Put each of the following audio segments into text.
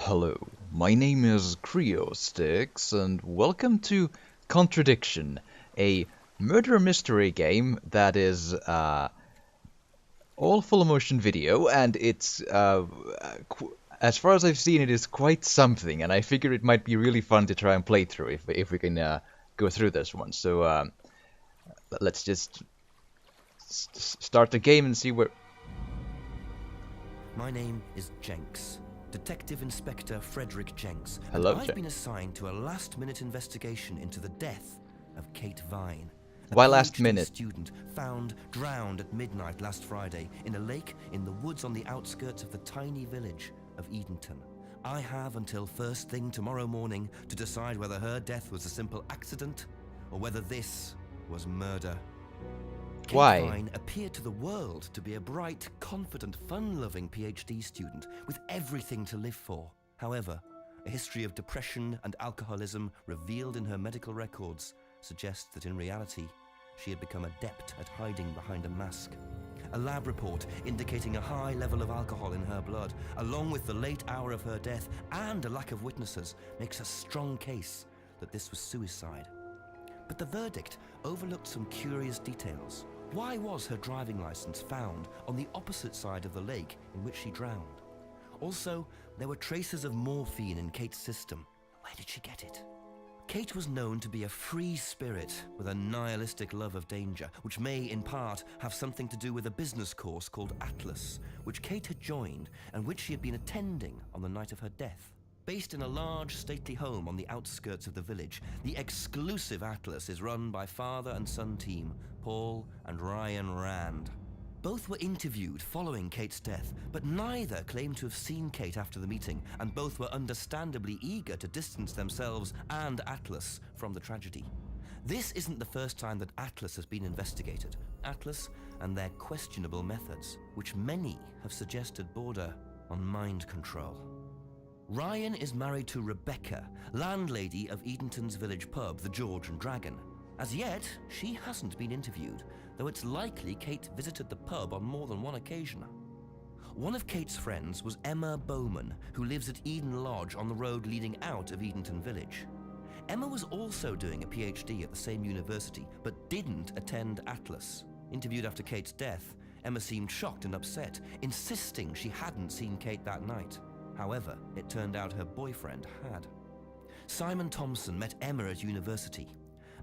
Hello, my name is Creosticks, and welcome to Contradiction, a murder mystery game that is all full motion video, and as far as I've seen, it is quite something, and I figure it might be really fun to try and play through if we can go through this one. So let's just start the game and see where. My name is Jenks, Detective Inspector Frederick Jenks. Hello, and I've Jenks. been assigned to a last-minute investigation into the death of Kate Vine. Why A last PhD minute? student found drowned at midnight last Friday in a lake in the woods on the outskirts of the tiny village of Edenton. I have until first thing tomorrow morning to decide whether her death was a simple accident or whether this was murder. Kate Why? Vine appeared to the world to be a bright, confident, fun-loving PhD student with everything to live for. However, a history of depression and alcoholism revealed in her medical records suggests that in reality, she had become adept at hiding behind a mask. A lab report indicating a high level of alcohol in her blood, along with the late hour of her death and a lack of witnesses, makes a strong case that this was suicide. But the verdict overlooked some curious details. Why was her driving license found on the opposite side of the lake in which she drowned? Also, there were traces of morphine in Kate's system. Where did she get it? Kate was known to be a free spirit with a nihilistic love of danger, which may, in part, have something to do with a business course called Atlas, which Kate had joined and which she had been attending on the night of her death. Based in a large, stately home on the outskirts of the village, the exclusive Atlas is run by father and son team, Paul and Ryan Rand. Both were interviewed following Kate's death, but neither claimed to have seen Kate after the meeting, and both were understandably eager to distance themselves and Atlas from the tragedy. This isn't the first time that Atlas has been investigated. Atlas and their questionable methods, which many have suggested border on mind control. Ryan is married to Rebecca, landlady of Edenton's village pub, the George and Dragon. As yet, she hasn't been interviewed, though it's likely Kate visited the pub on more than one occasion. One of Kate's friends was Emma Bowman, who lives at Eden Lodge on the road leading out of Edenton village. Emma was also doing a PhD at the same university, but didn't attend Atlas. Interviewed after Kate's death, Emma seemed shocked and upset, insisting she hadn't seen Kate that night. However, it turned out her boyfriend had. Simon Thompson met Emma at university.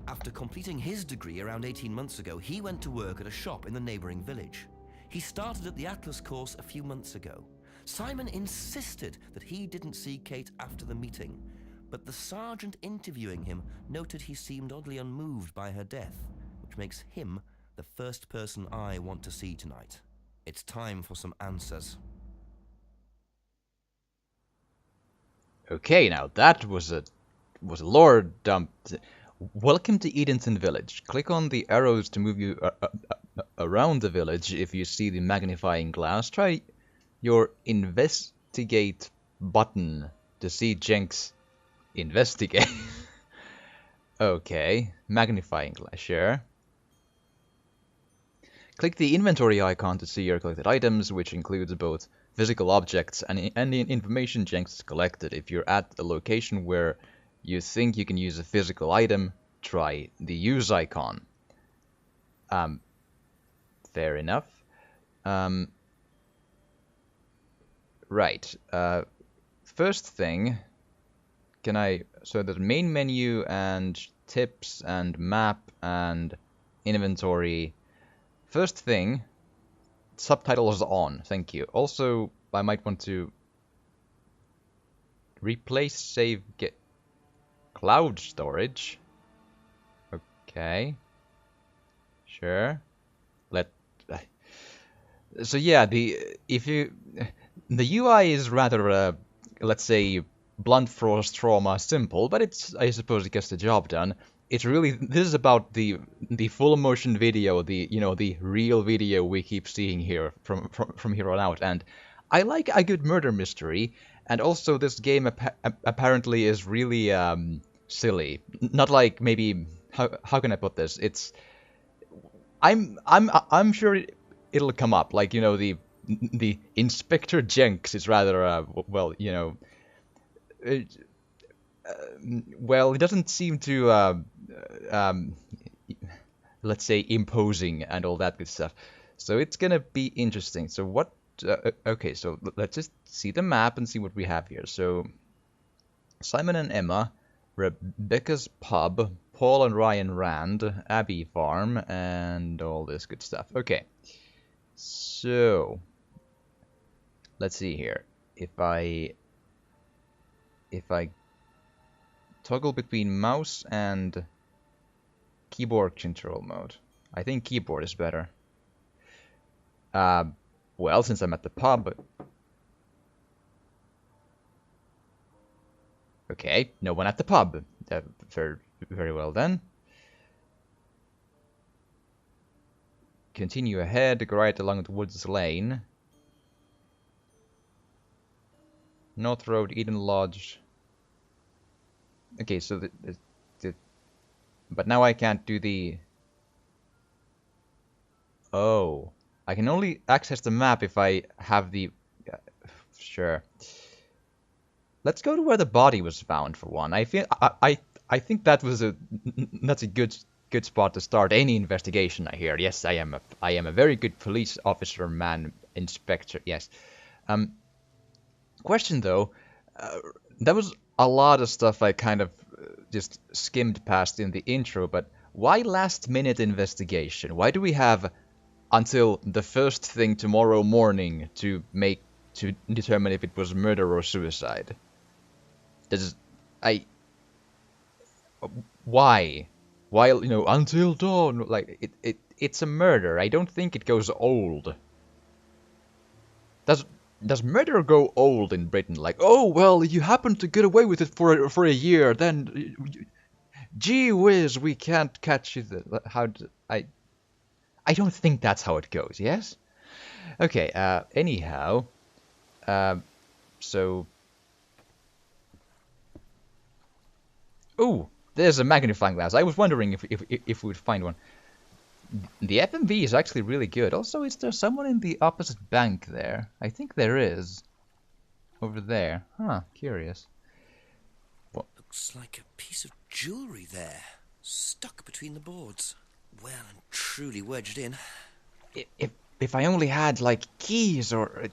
After completing his degree around 18 months ago, he went to work at a shop in the neighboring village. He started at the Atlas course a few months ago. Simon insisted that he didn't see Kate after the meeting, but the sergeant interviewing him noted he seemed oddly unmoved by her death, which makes him the first person I want to see tonight. It's time for some answers. Okay, now that was a lore dump. Welcome to Edenton Village. Click on the arrows to move you around the village if you see the magnifying glass. Try your investigate button to see Jenks investigate. Okay, magnifying glass, sure. Click the inventory icon to see your collected items, which includes both physical objects and the information Jenks has collected. If you're at a location where you think you can use a physical item, try the use icon. Fair enough. Right. First thing, so the main menu and tips and map and inventory. First thing, subtitles on, thank you. Also, I might want to replace save get cloud storage. Okay. Sure. So yeah, the UI is rather let's say blunt force trauma simple, but I suppose it gets the job done. It's really, this is about the full motion video, the real video we keep seeing here from here on out. And I like a good murder mystery, and also this game apparently is really silly. Not like, maybe, how can I put this? I'm sure it'll come up, like, the Inspector Jenks is rather well, It, well, it doesn't seem to, um, let's say, imposing and all that good stuff. So it's gonna be interesting. So what? Okay, so let's just see the map and see what we have here. So Simon and Emma, Rebecca's Pub, Paul and Ryan Rand, Abbey Farm, and all this good stuff. Okay, so let's see here. If I toggle between mouse and keyboard control mode, I think keyboard is better. Well, since I'm at the pub. Okay, no one at the pub. Very, very well then. Continue ahead, go right along the Woods Lane. North Road, Eden Lodge. Okay, so but now I can't do the... Oh. I can only access the map if I have the... Sure. Let's go to where the body was found for one. I think that's a good spot to start any investigation. I hear. Yes, I am a very good police officer, man, inspector. Yes. Question though, that was a lot of stuff I kind of just skimmed past in the intro. But why last minute investigation? Why do we have until the first thing tomorrow morning to determine if it was murder or suicide? Why? Why, until dawn? Like, it's a murder. I don't think it goes old. Does murder go old in Britain? Like, oh, well, you happen to get away with it for a year, then, gee whiz, we can't catch you. I don't think that's how it goes, yes? Okay, anyhow, so... Ooh, there's a magnifying glass. I was wondering if we would find one. The FMV is actually really good. Also, is there someone in the opposite bank there? I think there is. Over there. Huh, curious. What? Looks like a piece of jewellery there, stuck between the boards. Well and truly wedged in. If I only had, like, keys or...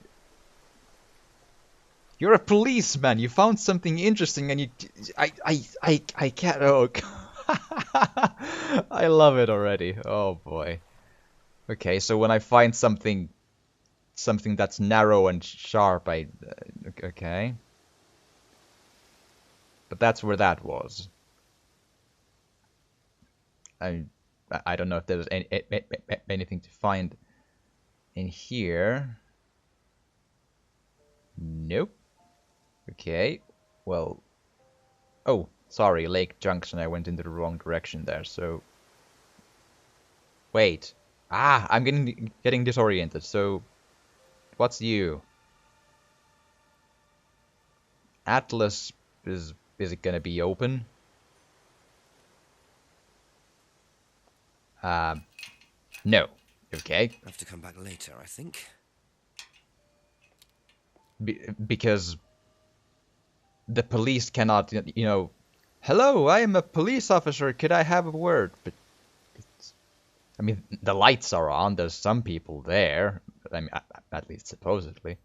You're a policeman. You found something interesting, and I can't. Oh, I love it already. Oh boy. Okay, so when I find something that's narrow and sharp, okay. But that's where that was. I don't know if there's anything to find in here. Nope. Okay, well... Oh, sorry, Lake Junction, I went into the wrong direction there, so... Wait. Ah, I'm getting disoriented, so... What's you? Atlas, is it gonna be open? No. Okay. I have to come back later, I think. Because... The police cannot, hello, I am a police officer, could I have a word? But, I mean, the lights are on, there's some people there, I mean, at least supposedly.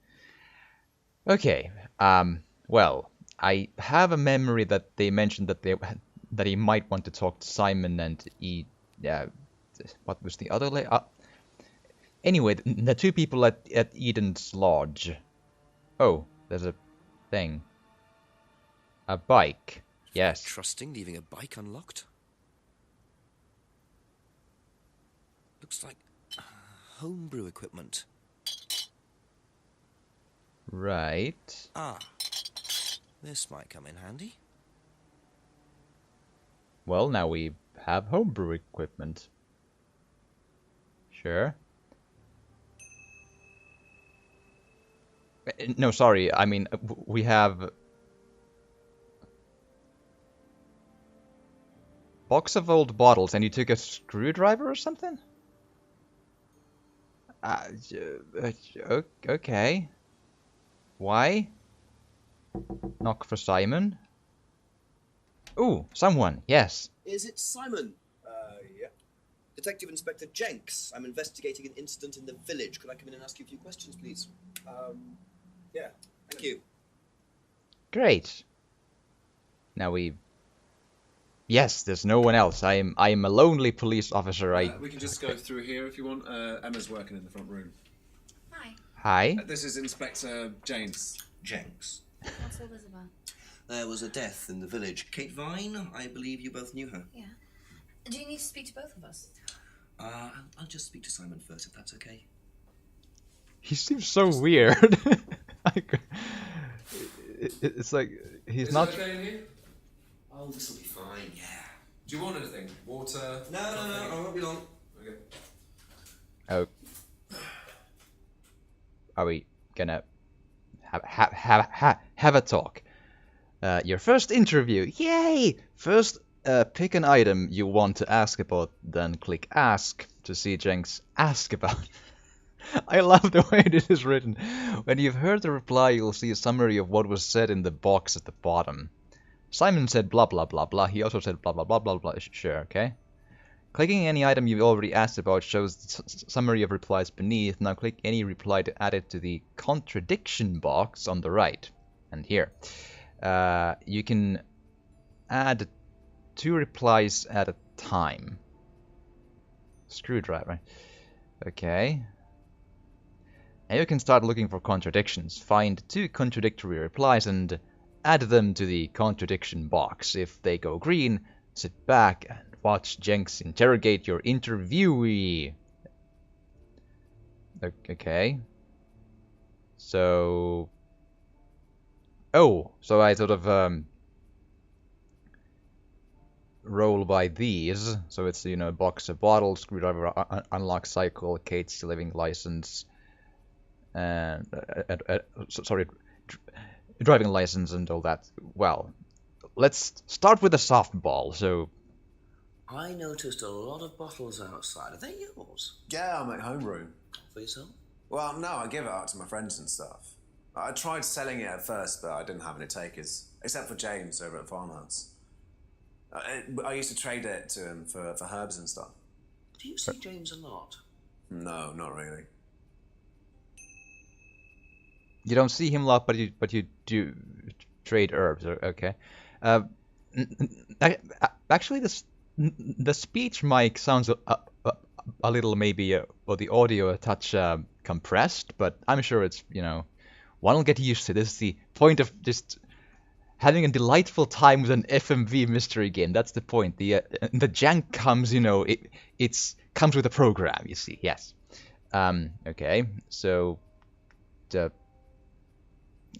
Okay, well, I have a memory that they mentioned that he might want to talk to Simon and what was the other anyway, the two people at Eden's Lodge. Oh, there's a thing. A bike. Yes. Trusting leaving a bike unlocked. Looks like homebrew equipment. Right. Ah, this might come in handy. Well, now we have homebrew equipment. Sure. No, sorry. I mean, we have... Box of old bottles, and you took a screwdriver or something? Okay. Why? Knock for Simon. Ooh, someone, yes. Is it Simon? Yeah. Detective Inspector Jenks. I'm investigating an incident in the village. Could I come in and ask you a few questions, please? Yeah. Thank you. Great. Now we... Yes, there's no one else. I am a lonely police officer. We can just go through here if you want. Emma's working in the front room. Hi. Hi. This is Inspector James. Jenks. What's all this about? There was a death in the village. Kate Vine, I believe you both knew her. Yeah. Do you need to speak to both of us? I'll just speak to Simon first, if that's okay. He seems so weird. It's like he's Is not. it okay in here? Oh, this will be fine, yeah. Do you want anything? Water? No, I won't be long. Okay. Oh. Are we gonna have a talk? Your first interview. Yay! First, pick an item you want to ask about, then click Ask to see Jenks ask about. I love the way this is written. When you've heard the reply, you'll see a summary of what was said in the box at the bottom. Simon said blah blah blah blah. He also said blah blah blah blah blah. Sure, okay. Clicking any item you've already asked about shows the summary of replies beneath. Now click any reply to add it to the contradiction box on the right. And here. You can add 2 replies at a time. Screwdriver. Okay. And you can start looking for contradictions. Find 2 contradictory replies and add them to the contradiction box. If they go green, sit back and watch Jenks interrogate your interviewee. Okay. So... Oh, so I sort of roll by these. So it's, you know, box of bottles, screwdriver, unlock cycle, Kate's living license, and sorry, driving license and all that. Well, let's start with a softball. So I noticed a lot of bottles outside. Are they yours? Yeah, I make homebrew. For yourself? Well, no, I give it out to my friends and stuff. I tried selling it at first, but I didn't have any takers, except for James over at Farmhouse. I used to trade it to him for herbs and stuff. Do you see James a lot? No, not really. you don't see him a lot, but you do trade herbs. Okay. Actually, the speech mic sounds a little maybe or the audio a touch compressed, but I'm sure it's, you know, one will get used to this. Is the point of just having a delightful time with an FMV mystery game. That's the point. The jank comes, you know, it's comes with a program. You see, yes. Okay, so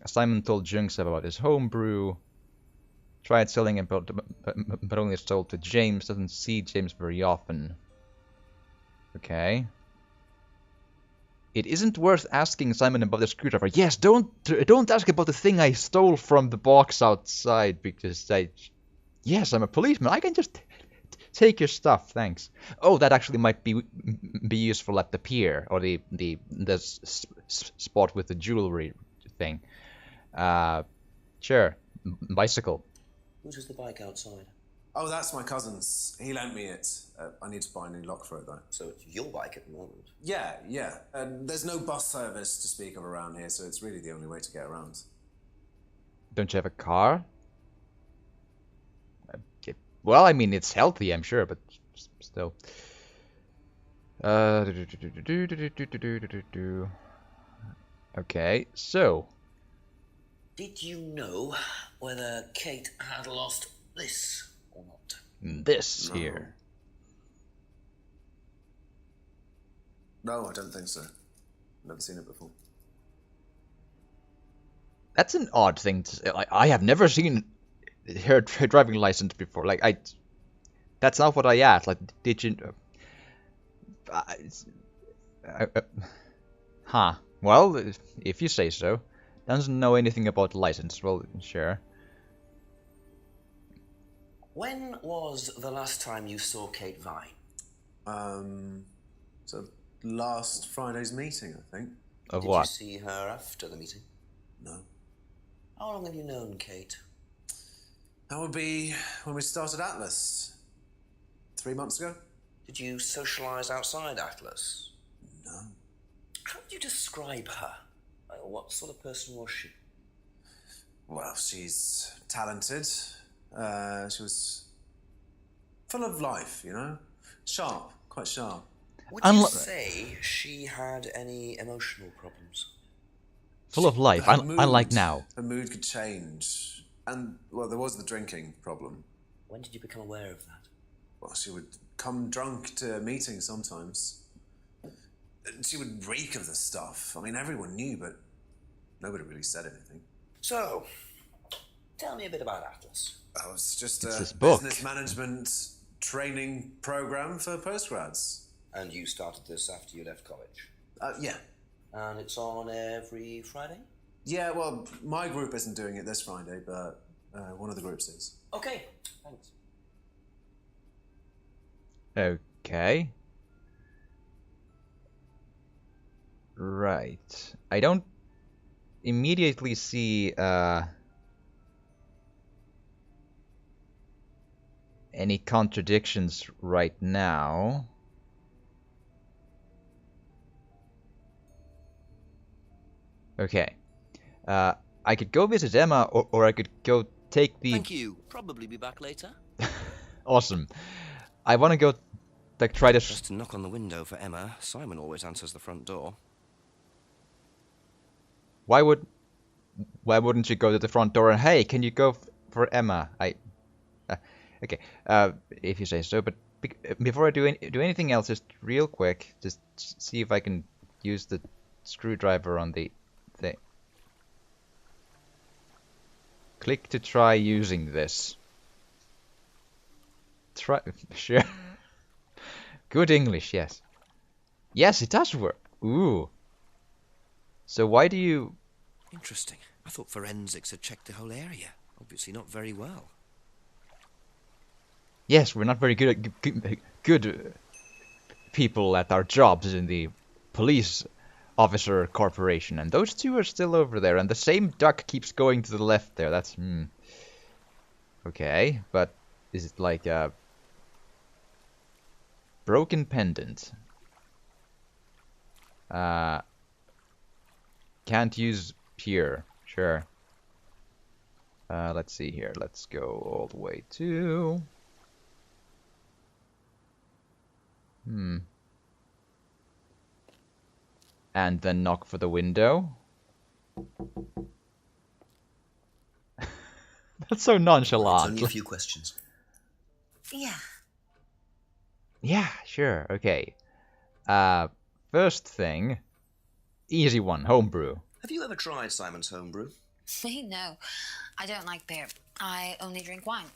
Simon told Jenks about his homebrew. Tried selling it, but only sold to James. Doesn't see James very often. Okay. It isn't worth asking Simon about the screwdriver. Yes, don't ask about the thing I stole from the box outside, because yes, I'm a policeman. I can just take your stuff, thanks. Oh, that actually might be useful at the pier or the spot with the jewelry thing. Sure, bicycle. Whose is the bike outside? Oh, that's my cousin's. He lent me it. I need to buy a new lock for it, though. So it's your bike at the moment? Yeah. There's no bus service to speak of around here, so it's really the only way to get around. Don't you have a car? Well, I mean, it's healthy, I'm sure, but still. Okay, so. Did you know whether Kate had lost this or not? This here. No, I don't think so. Never seen it before. That's an odd thing to say. I have never seen her driving license before. That's not what I asked. Like, did you? Huh. Well, if you say so. Doesn't know anything about license. Well, sure. When was the last time you saw Kate Vine? So last Friday's meeting, I think. Of Did what? you see her after the meeting? No. How long have you known Kate? That would be when we started Atlas. 3 months ago? Did you socialise outside Atlas? No. How would you describe her? What sort of person was she? Well, she's talented. She was full of life, you know? Sharp, quite sharp. Would you say she had any emotional problems? Full of life, unlike now. Her mood could change. And, well, there was the drinking problem. When did you become aware of that? Well, she would come drunk to meetings sometimes. She would reek of the stuff. I mean, everyone knew, but nobody really said anything. So, tell me a bit about Atlas. Oh, it's just It's a this book. business management training program for postgrads. And you started this after you left college? Yeah. And it's on every Friday? Yeah, well, my group isn't doing it this Friday, but one of the groups is. Okay, thanks. Okay. Right. I don't immediately see any contradictions right now. Okay. I could go visit Emma, or I could go take the... Thank you. Probably be back later. Awesome. I want to go, like, try to... Just to knock on the window for Emma. Simon always answers the front door. Why wouldn't you go to the front door and, hey, can you go for Emma? Okay. If you say so. But before I do anything else, just real quick, just see if I can use the screwdriver on the thing. Click to try using this. Try, sure. Good English, yes. Yes, it does work. Ooh. So why do you... Interesting. I thought forensics had checked the whole area. Obviously not very well. Yes, we're not very good people at our jobs in the police officer corporation, and those two are still over there, and the same duck keeps going to the left there. That's okay, but is it like a broken pendant? Can't use here. Sure. Let's see here. Let's go all the way to... And then knock for the window. That's so nonchalant. Only a few questions. Yeah. Yeah, sure. Okay. First thing, easy one, homebrew. Have you ever tried Simon's homebrew? Me? No. I don't like beer. I only drink wine.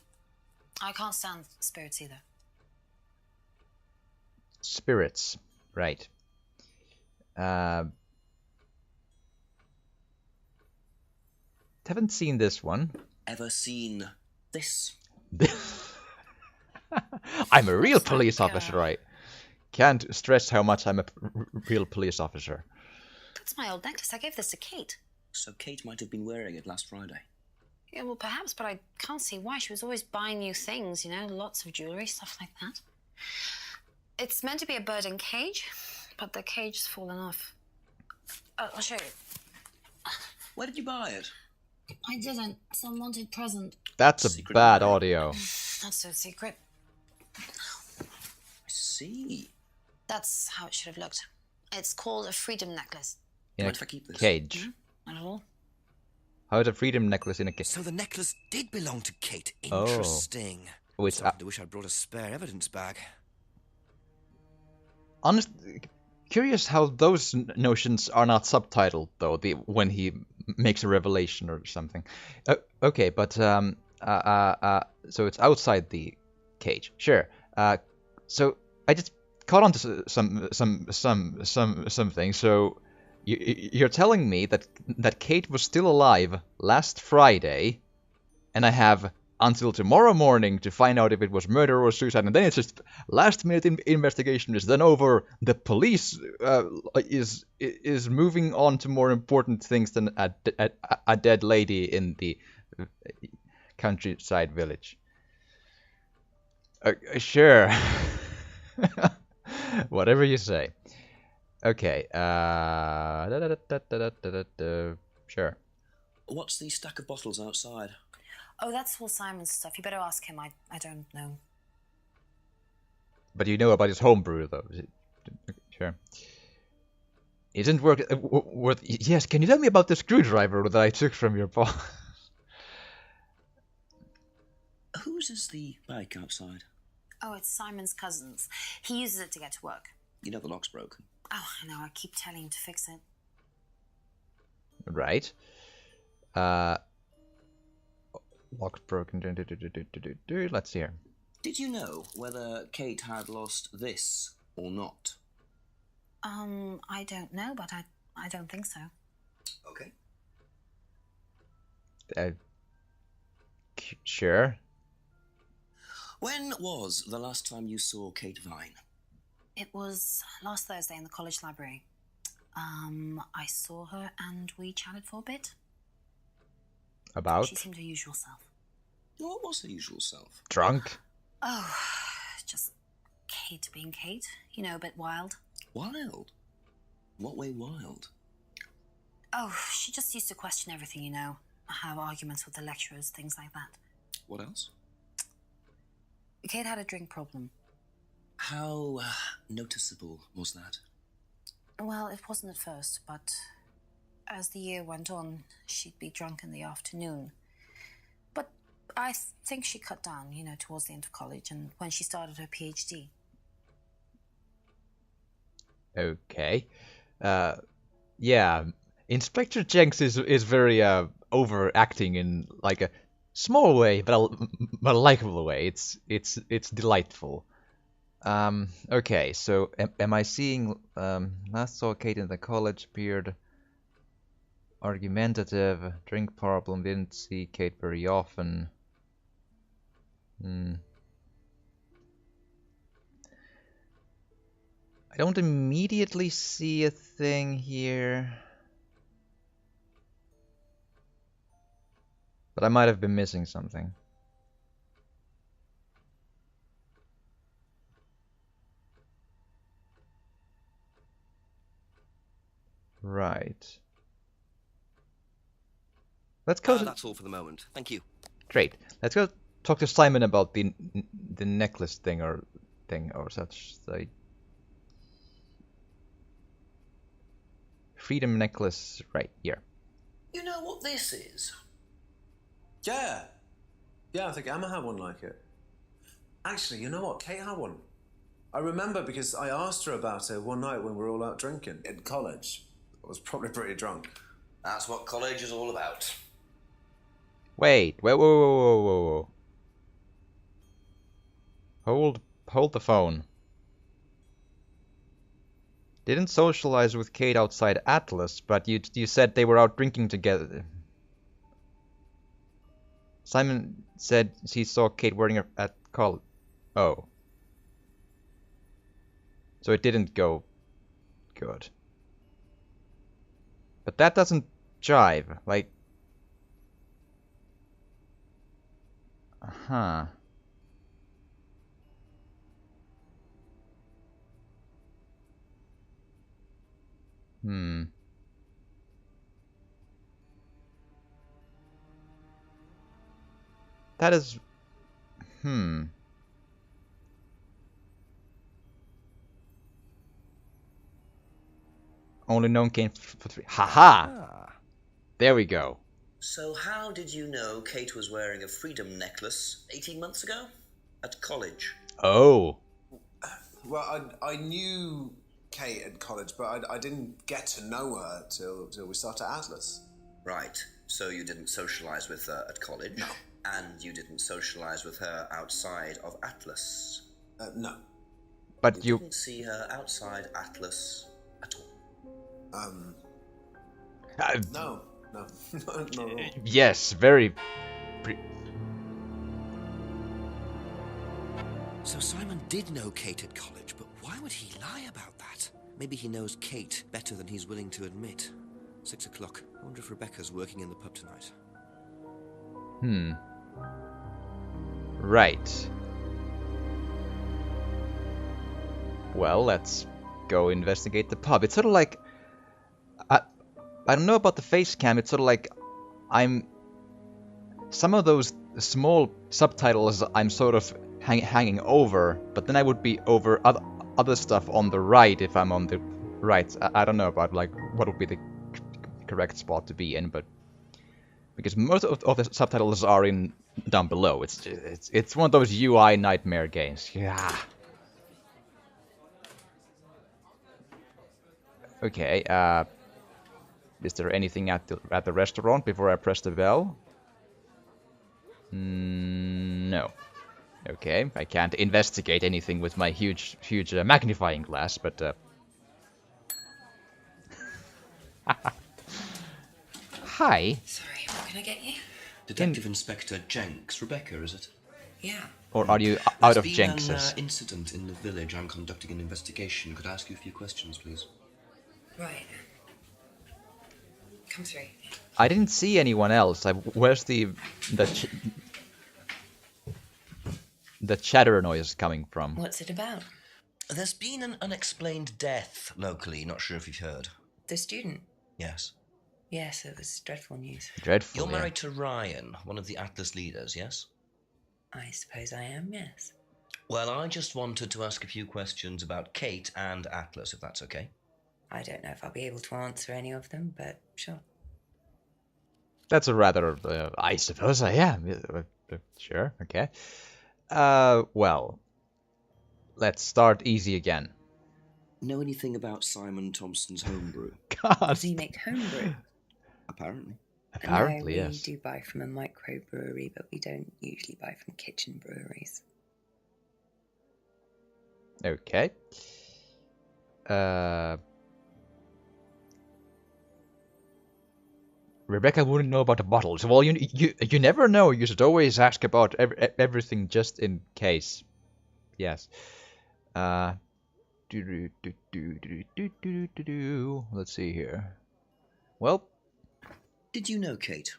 I can't stand spirits either. Spirits, right. Haven't seen this one. Ever seen this? I'm a real police officer, right? Can't stress how much I'm a real police officer. That's my old necklace. I gave this to Kate. So Kate might have been wearing it last Friday. Yeah, well, perhaps, but I can't see why. She was always buying new things, you know, lots of jewellery, stuff like that. It's meant to be a bird in cage, but the cage's fallen off. I'll show you. Where did you buy it? I didn't. Some unwanted present. That's a Secret bad number. audio. Not so secret. I see. That's how it should have looked. It's called a freedom necklace. In Mind a if I keep this? cage. Not at all. How is a freedom necklace in a cage? So the necklace did belong to Kate. Oh. Interesting. Which, Starting to wish I'd brought a spare evidence bag. Curious how those notions are not subtitled though. When he makes a revelation or something. Okay, but so it's outside the cage. Sure. So I just caught on to something. So you're telling me that Kate was still alive last Friday, and I have until tomorrow morning to find out if it was murder or suicide, and then it's just last-minute investigation is then over. The police is moving on to more important things than a dead lady in the countryside village. Sure. Whatever you say. Okay. Sure. What's the stack of bottles outside? Oh, that's all Simon's stuff. You better ask him. I don't know. But you know about his homebrew, though. Sure. Isn't worth... Yes, can you tell me about the screwdriver that I took from your boss? Whose is the bike outside? Oh, it's Simon's cousin's. He uses it to get to work. You know the lock's broken. Oh, I know. I keep telling him to fix it. Right. Lock's broken. Let's see here. Did you know whether Kate had lost this or not? I don't know, but I don't think so. Okay. Sure. When was the last time you saw Kate Vine? It was last Thursday in the college library. I saw her and we chatted for a bit. About? She seemed her usual self. What was her usual self? Drunk? Oh, just Kate being Kate. You know, a bit wild. Wild? What way wild? Oh, she just used to question everything, you know. Have arguments with the lecturers, things like that. What else? Kate had a drink problem. How noticeable was that? Well, it wasn't at first, but as the year went on, she'd be drunk in the afternoon. But I think she cut down, you know, towards the end of college and when she started her PhD. Okay. Yeah. Inspector Jenks is very overacting in like a small way, but a likable way. It's delightful. Okay, so am I seeing last saw Kate in the college period, argumentative, drink problem, didn't see Kate very often. I don't immediately see a thing here. But I might have been missing something. Right. Let's go. That's all for the moment. Thank you. Great. Let's go talk to Simon about the necklace thing or such. The freedom necklace, right here. You know what this is? Yeah. Yeah, I think Emma had one like it. Actually, you know what? Kate had one. I remember because I asked her about it one night when we were all out drinking in college. I was probably pretty drunk. That's what college is all about. Wait, whoa. Hold the phone. Didn't socialize with Kate outside Atlas, but you said they were out drinking together. Simon said he saw Kate wearing her at college. Oh. So it didn't go good. But that doesn't jive. Like... Huh. That is... Only known Kate for 3... Haha! There we go. So how did you know Kate was wearing a freedom necklace 18 months ago? At college? Oh. Well, I knew Kate at college, but I didn't get to know her till we started Atlas. Right. So you didn't socialize with her at college? No. And you didn't socialize with her outside of Atlas? No. But you didn't see her outside Atlas at all? No. Not at all. Yes, very... So Simon did know Kate at college, but why would he lie about that? Maybe he knows Kate better than he's willing to admit. 6 o'clock. I wonder if Rebecca's working in the pub tonight. Right. Well, let's go investigate the pub. It's sort of like... I don't know about the face cam, it's sort of like some of those small subtitles I'm sort of hanging over, but then I would be over other stuff on the right if I'm on the right. I don't know about like what would be the correct spot to be in, but because most of the subtitles are in down below. It's one of those UI nightmare games. Yeah. Okay. Is there anything at the restaurant before I press the bell? No. Okay, I can't investigate anything with my huge magnifying glass, but Hi. Sorry, what can I get you? Detective Inspector Jenks. Rebecca, is it? Yeah. Or are you out of There's been Jenks's? an incident in the village. I'm conducting an investigation. Could I ask you a few questions, please? Right. Come through. I didn't see anyone else. Where's the chatter noise coming from? What's it about? There's been an unexplained death locally. Not sure if you've heard. The student? Yes. Yes, it was dreadful news. Dreadful. You're Yeah. married to Ryan, one of the Atlas leaders, yes? I suppose I am, yes. Well, I just wanted to ask a few questions about Kate and Atlas, if that's okay. I don't know if I'll be able to answer any of them, but sure. That's a rather, I suppose I am. Sure, okay. Well, let's start easy again. Know anything about Simon Thompson's homebrew? God. Does he make homebrew? Apparently. Apparently, no, yes. we do buy from a microbrewery, but we don't usually buy from kitchen breweries. Okay. Rebecca wouldn't know about the bottles. Well, you never know. You should always ask about everything just in case. Yes. Let's see here. Well, Did you know Kate?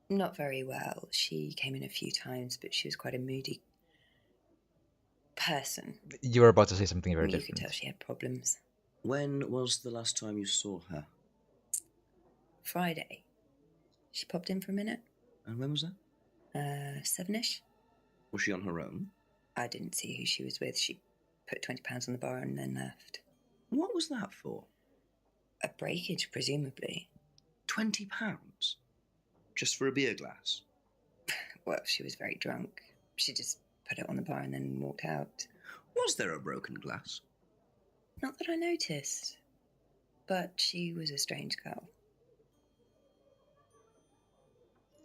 Not very well. She came in a few times, but she was quite a moody person. you were about to say something very You different. could tell she had problems. When was the last time you saw her? Friday. She popped in for a minute. And when was that? 7ish. Was she on her own? I didn't see who she was with. She put £20 on the bar and then left. What was that for? A breakage, presumably. £20? Just for a beer glass? Well, she was very drunk. She just put it on the bar and then walked out. Was there a broken glass? Not that I noticed. But she was a strange girl.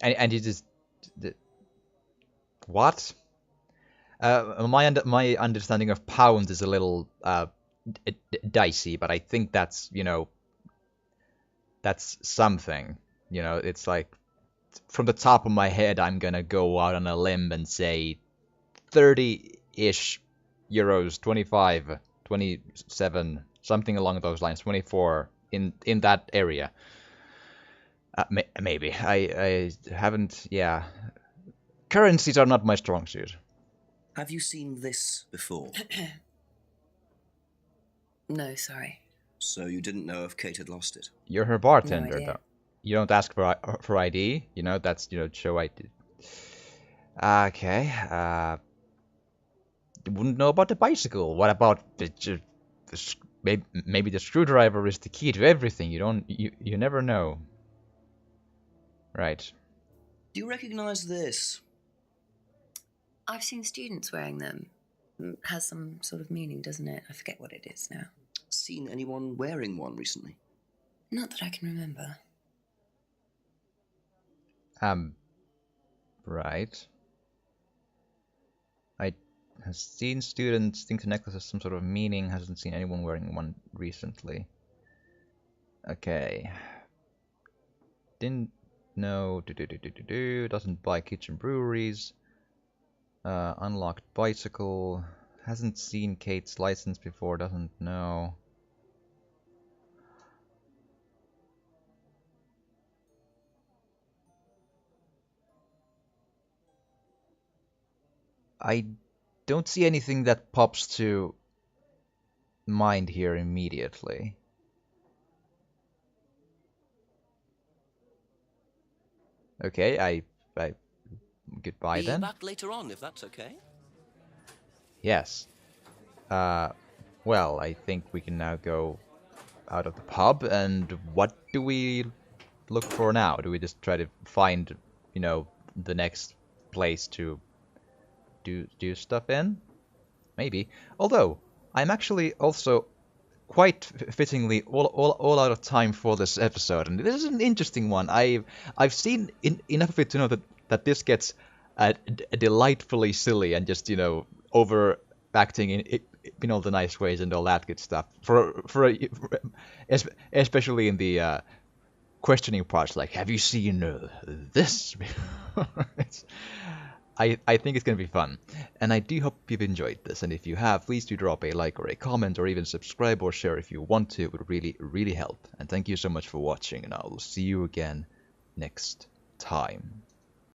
And you just what? My understanding of pounds is a little dicey, but I think that's that's something. It's like from the top of my head, I'm gonna go out on a limb and say 30-ish euros, 25, 27, something along those lines, 24 in that area. Maybe. I haven't, yeah. Currencies are not my strong suit. Have you seen this before? No, sorry. So you didn't know if Kate had lost it? You're her bartender, No idea. though. You don't ask for ID, that's, show ID. Okay, you wouldn't know about the bicycle. What about maybe the screwdriver is the key to everything. You never know. Right. Do you recognize this? I've seen students wearing them. Has some sort of meaning, doesn't it? I forget what it is now. Seen anyone wearing one recently? Not that I can remember. Right. I have seen students think the necklace has some sort of meaning, hasn't seen anyone wearing one recently. Okay. Didn't know, doesn't buy kitchen breweries. Unlocked bicycle, Hasn't seen Kate's license before, doesn't know. I don't see anything that pops to mind here immediately. Okay, I goodbye Be then. back later on, if that's okay. Yes. Well, I think we can now go out of the pub, and what do we look for now? Do we just try to find, you know, the next place to do stuff in? Maybe. Although, I'm actually also quite fittingly all out of time for this episode, and this is an interesting one. I've seen enough of it to know that this gets delightfully silly and just, you know, overacting in all the nice ways and all that good stuff. Especially in the questioning parts, like, have you seen this before? I think it's going to be fun, and I do hope you've enjoyed this, and if you have, please do drop a like or a comment or even subscribe or share if you want to. It would really help, and thank you so much for watching, and I'll see you again next time.